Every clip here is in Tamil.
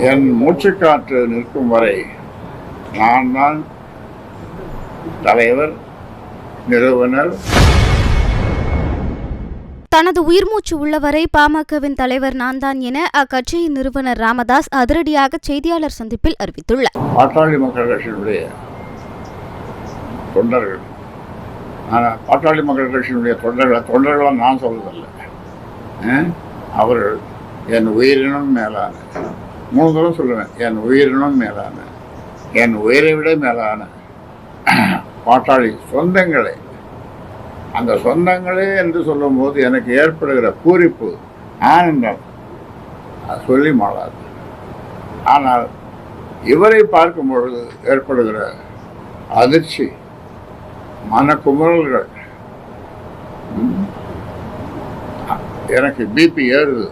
என் மூச்சுக்காற்று நிற்கும் வரை நான் தான் தலைவர், நிறுவனர். தனது உயிர்மூச்சு உள்ளவரை பாமகவின் தலைவர் நான் தான் என அக்கட்சியின் நிறுவனர் ராமதாஸ் அதிரடியாக செய்தியாளர் சந்திப்பில் அறிவித்துள்ளார். பாட்டாளி மக்கள் கட்சியினுடைய தொண்டர்கள், பாட்டாளி மக்கள் கட்சியினுடைய தொண்டர்களாக நான் சொல்வதில்லை. அவர்கள் என் உயிரினும் மேலான, 3 தடவை சொல்லுவேன், என் உயிரினும் மேலான, என் உயிரை விட மேலான பாட்டாளி சொந்தங்களே. அந்த சொந்தங்களே என்று சொல்லும்போது எனக்கு ஏற்படுகிற பூரிப்பு, ஆனந்தம் அது சொல்லி மாறாது. ஆனால் இவரை பார்க்கும் பொழுது ஏற்படுகிற அதிர்ச்சி, மனக்குமுறல்கள், எனக்கு பிபி ஏறுது.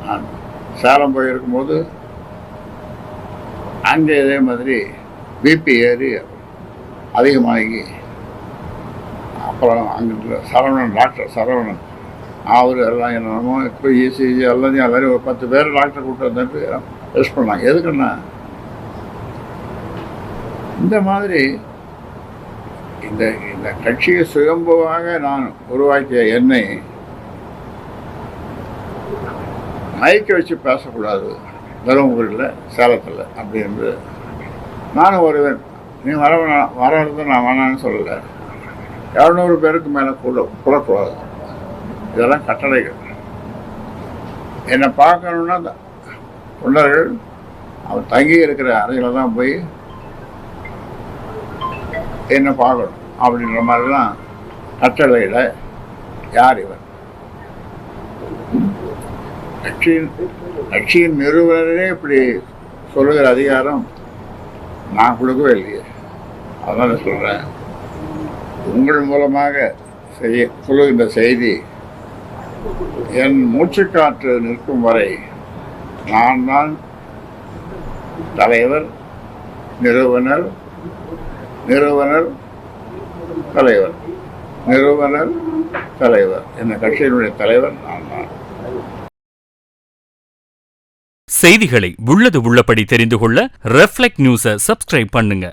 நான் சேலம் போயிருக்கும்போது அங்கே இதே மாதிரி பிபி ஏறி அதிகமாகி, அப்புறம் அங்கே சரவணன், டாக்டர் சரவணன், அவர் எல்லாம் என்னமோ இப்போ இசிஜி எல்லாரையும் ஒரு 10 பேர் டாக்டர் கூப்பிட்டு வந்துட்டு டெஸ்ட் பண்ணாங்க. எதுக்குன்னா இந்த மாதிரி இந்த கட்சியை சுயம்புவாக நான் உருவாக்கிய என்னை மைக்க வச்சு பேசக்கூடாது தருமபுரியில், சேலத்தில் அப்படி என்று நானும் வருவேன். நீ வரது நான் வேணான்னு சொல்லலை. 200 பேருக்கு மேலே கூடக்கூடாது. இதெல்லாம் கட்டளைகள். என்னை பார்க்கணுன்னா தொண்டர்கள் அவர் தங்கி இருக்கிற அறையில் தான் போய் என்னை பார்க்கணும் அப்படின்ற மாதிரிலாம் கட்டளையில். யார் இவர்? கட்சியின் நிறுவனரே இப்படி சொல்லுகிற அதிகாரம் நான் கொடுக்கவே இல்லையே. அதனால் சொல்கிறேன், உங்கள் மூலமாக சொல்லுகின்ற செய்தி, என் மூச்சுக்காற்று நிற்கும் வரை நான் தான் தலைவர், நிறுவனர், தலைவர், நிறுவனர், தலைவர். இந்த கட்சியினுடைய தலைவர் நான் தான். செய்திகளை உள்ளது உள்ளபடி தெரிந்து கொள்ள ரெஃப்ளெக்ட் நியூஸை சப்ஸ்கிரைப் பண்ணுங்க.